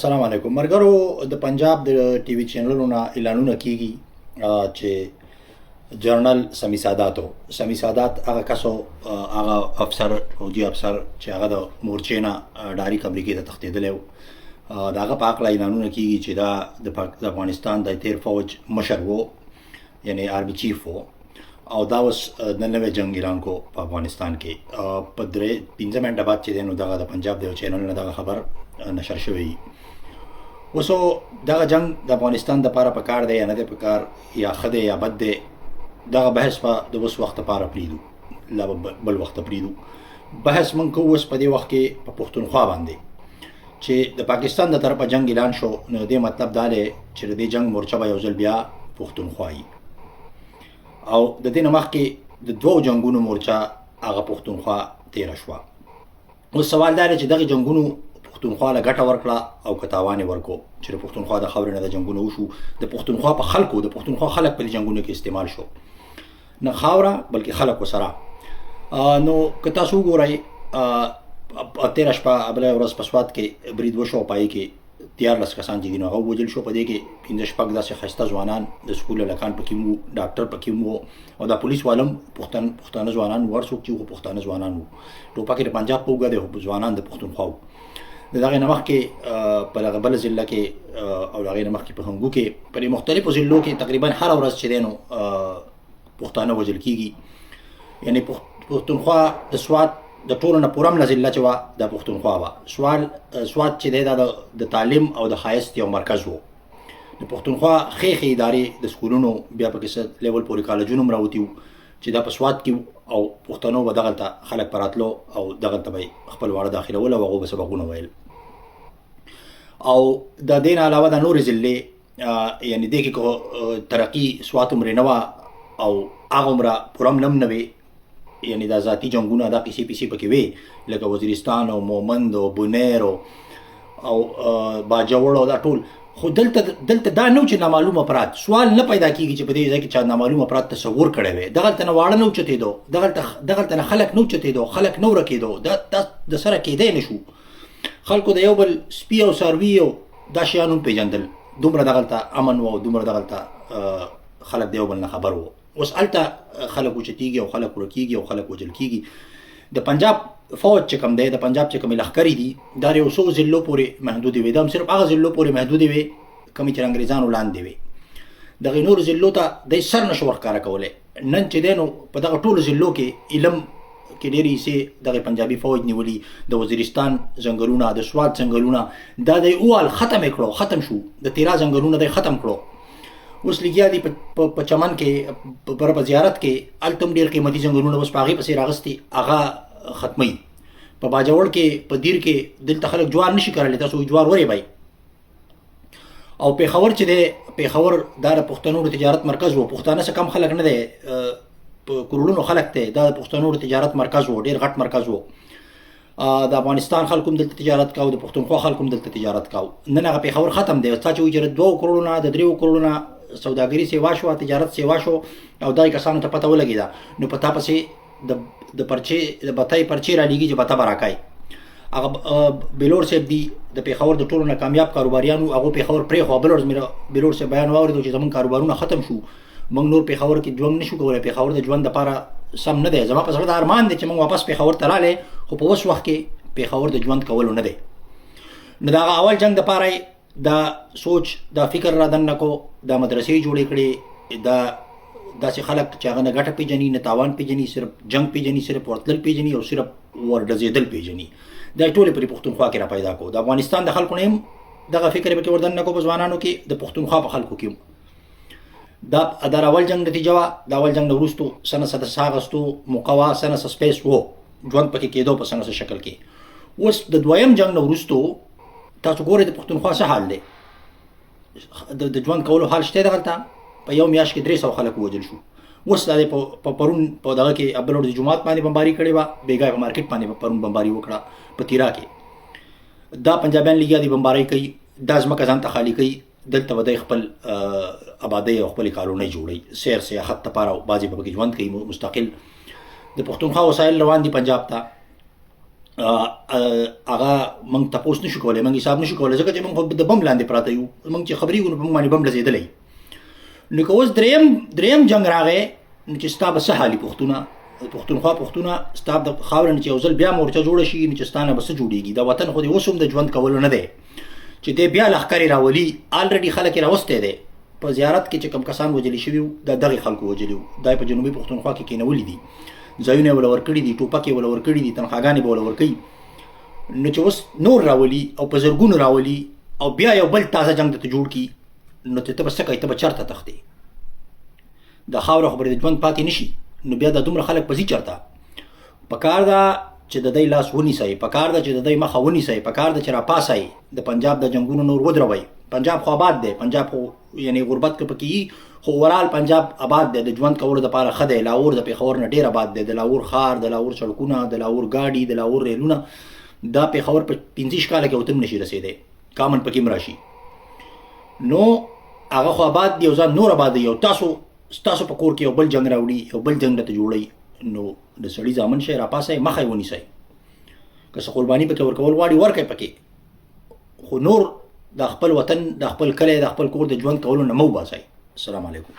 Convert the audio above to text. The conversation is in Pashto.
السلام علیکم مرګرو. د پنجاب د ټي وي چینلونو اعلانونه کیږي چې جنرال سمی سادات هغه کسو هغه افسر فوجي افسر چې هغه د مورچې نه ډاري امریکې ته تښتېدلی و، د هغه په هکله اعلانونه کیږي چې دا د افغانستان د تیر فوج مشر و، یعنی آرمي چیف و، او دا اوس د نوی جنگ اعلان کو په افغانستان کې. په 15 منټه بعد چې دی نو دغه د پنجاب د یو چینل نه دغه خبر نشر شوی. اوسو دغه جنگ د افغانستان د پاره په کار دی یا نه دی په کار، یا ښه دی یا بد دی، دغه بحث به د اوس وخت لپاره پرېږدو، لا بل وخت پرېږدو. بحث موږ کوو اوس په دې وخت کې په پښتونخوا باندې چې د پاکستان د طرفه جنگ اعلان شو، نو دې مطلب دا دی چې د دې جنگ مورچه به یو ځل بیا پښتونخوا وي، او د دې نه مخکې د دوو جنګونو مورچه هغه پښتونخوا تېره شوه. اوس سوال دا دی چې دغې جنګونو پښتونخوا له ګټه ورکړه او که تاوان یې ورکړو، چې د پښتونخوا د خاورې نه د جنګونه وشو، د پښتونخوا په خلکو، د پښتونخوا خلک په دې جنګونو کې استعمال شو، نه خاوره بلکې خلک ورسره. نو که تاسو وګورئ، تېره شپه بله ورځ په سوات کې برید وشو، پای کې 14 کسان چې دي نو هغه ووژل شو. په دې کې 15 داسې ښایسته ځوانان د سکول هلکان پکې وو، ډاکټر پکې وو، او دا پولیس والم پښتانه ځوانان وو، هر څوک چې وو پښتانه ځوانان وو. ټوپک یې د پنجاب په اوږه دی، خو ځوانان د پښتونخوا وو. د دغې نه مخکې په دغه بله ضلع کې او د هغې نه مخکې په هنګو کې په دې مختلفو ضلعو کې تقریبا هره ورځ چې دی نو پښتانه وژل کېږي. یعنې پښتونخوا د سوات د ټولو نه پوره ضلع چې وه دا پښتونخوا وه. سوات چې دی دا د تعلیم او د ښایست یو مرکز و. د پښتونخوا ښې ادارې د سکولونو، بیا پکې څه لیول پورې کالجونه هم راوتي وو چې دا په سوات کې، او پښتنو به دغلته خلک په راتلو او دغلته به یې خپل واړه داخلول او هغو به سبقونه ویل. او د دې نه علاوه د نورې ضلعې، یعنې دې کې که ترقي سوات عمرې نه وه او هغه عمره پوره هم نه وې، یعنی دا ذاتی جنگونه دا پیسې پکې وې، لکه وزیرستان او مومند او بونیر او باجوړ او دا ټول. خو دلته دا نه و چې نامعلوم افراد، سوال نه پیدا کېږي چې په دې ځای کې چا نامعلوم افراد تصور کړی وی. دغلته نه واړه نه اوچتېدو، دغلته نه خلک نه اوچتېدو، خلک نه ورکېدو، دا د سره کېدی نه شو. خلکو د یو بل سپي او څاروي او دا شیان هم پېژندل، دومره دغلته امن و او دومره دغلته خلک د یو بل نه خبر و. اوس هلته خلک اوچتېږي او خلک ورکېږي او خلک وژل کېږي. د پنجاب فوج چې کوم دی، د پنجاب چې کومې لښکرې دي، دا یو څو ضلعو پورې محدودې وې. دا هم صرف هغه ضلعو پورې محدودې وې کومې چې د انګریزانو لاندې وې. دغې نورو ضلعو ته دی سر نه شو ورښکاره کولی. نن چې دی نو په دغه ټولو ضلعو کې علم کې ډېرې حصې دغې پنجابي فوج نیولي. د وزیرستان ځنګلونه، د سوات ځنګلونه دا دی اوال ختم یې کړو، ختم شو. د تیرا ځنګلونه دی ختم کړو. اوس لګیا دي په چمن کې، په زیارت کې، هلته هم ډېر قیمتي ځنګلونه اوس په هغې پسې راغستې، هغه ختموي. په باجوړ کې، په دیر کې دلته خلک جوار نشي کرلی، تاسو جوار وریبئ. او پېښور چې دی، پېښور دا د پښتنو د تجارت مرکز و. پښتانه څه کم خلک نه دی، په کروڑونو خلک دی. دا د پښتنو د تجارت مرکز و، ډېر غټ مرکز و. د افغانستان خلکو هم دلته تجارت کاو، د پښتونخوا خلکو هم دلته تجارت کاو. نن هغه پېښور ختم دی. تا چې وایي چې د 2 کروڑو نه، د 3 کروڑو نه سوداګري سیوا شوه، تجارت سیوا شو، او دای کسانو ته پته ولګېده، نو په تا پسې د پرچې د بتۍ پرچې رالیږي چې بته به راکای. هغه بلور صاحب دي د پېښور د ټولو نه کامیاب کاروباریانو، هغو پېښور پرېښوه. بله ورځ مې بلور صاحب بیان واورېدو چې زموږ کاروبارونه ختم شو، موږ نور پېښور کې ژوند نشو کولی، پېښور د ژوند دپاره سم نه دی. زما په زړه دا ارمان دی چې موږ واپس پېښور ته رالی، خو په اوس وخت کې پېښور د ژوند کولو نه دی. نو د هغه اول جنګ دپاره دا سوچ، دا فکر را دننه کو، دا مدرسې جوړې کړې، دا داسې خلک چې هغه نه ګټه پېژني، نه تاوان پېژني، صرف جنګ پېژني، صرف ورتلل پېژني او صرف ورډزېدل پېژني. دا ټولې پرې پښتونخوا کې را پیدا کو. د افغانستان د خلکو نه هم دغه فکر پکې وردننه کو په ځوانانو کې، د پښتونخوا په خلکو کې هم. دا اول جنګ نتیجه وه. د اول جنګ نه وروستو سنه څه اخیستو، موقع وه، سنه څه سپیس و، ژوند پکې کېدو په سنه څه شکل کې. اوس د دویم جنګ نه وروستو تاسو ګورئ د پښتونخوا څه حال دی، د ژوند کولو حال شته دغلته. په یو میاشت کې 300 خلک ووژل شو. اوس دا په پرون په دغه کې بله ورځ د جومات باندې بمباري کړې وه، بیګا په مارکیټ باندې پرون بمباري وکړه په تیرا کې. دا پنجابیان لګیا دي بمباري کوي، دا ځمکه ځان ته خالي کوي، دلته به دی خپل آبادۍ او خپلې کالونۍ جوړوي، سیر سیاحت دپاره، او بعضې به پکې ژوند کوي مستقل. د پښتونخوا وسایل روان دي پنجاب ته، هغه موږ تپوس نشو کولی، موږ حساب نشو کولی، ځکه چې موږ د بم لاندې پراته یو، موږ چې خبرې کوو په موږ باندې بم لځېدلی. نو که اوس دریم جنګ راغی نو چې ستا به څه حالي پښتونخوا ستا د خاورې نه چې یو ځل بیا مورچه جوړه شي نو چې ستا نه به څه جوړېږي؟ دا وطن خو دې اوس هم د ژوند کولو نه دی چې دی بیا لښکر یې راولي. آلریډي خلک یې راوستی دی په زیارت کې چې کوم کسان وژلي شوي وو دا دغې خلکو وژلي وو، دا یې په جنوبي پښتونخوا کې کېنولي دي، ځایونه یې وله ورکړي دي، ټوپک یې وله ورکړي دي، تنخواګانې به وله ورکوي. نو چې اوس نور راولي او په زرګونو راولي او بیا یو بل تازه جنګ درته جوړ کړي نو ته به څه کوې؟ ته به چېرته تښتې؟ د خاوره خو به د ژوند پاتې نه شي. نو بیا دا دومره خلک به ځي چېرته؟ پکار ده چې د دی لاس ونیسئ، پکار ده چې د دی مخه ونیسئ، پکار ده چې راپاسئ، د پنجاب د جنګونو نور ودروئ. پنجاب خو آباد دی، پنجاب خو یعنی غربت که پکې وي خو اوورال پنجاب آباد دی، د ژوند کولو دپاره ښه دی. لاهور د پېښور نه ډېر آباد دی، د لاهور ښار، د لاهور سړکونه، د لاهور ګاډي، د لاهور ریلونه، دا پېښور په 25 کاله کې اوته هم نشي رسېدی، کامن پکې هم راشي. نو هغه خو آباد دی، یو ځان نور آباد دی، او ستاسو په کور کې یو بل جنګ راوړي، یو بل جنګ درته جوړوي. نو د سړي زامن شئ، راپاسئ، مخه یې ونیسئ. که څه قرباني پکې ورکول غواړي ورکئ پکې، خو نور د خپل وطن، د خپل کلی، د خپل کور د ژوند کولو نه مه وباسئ. السلام علیکم.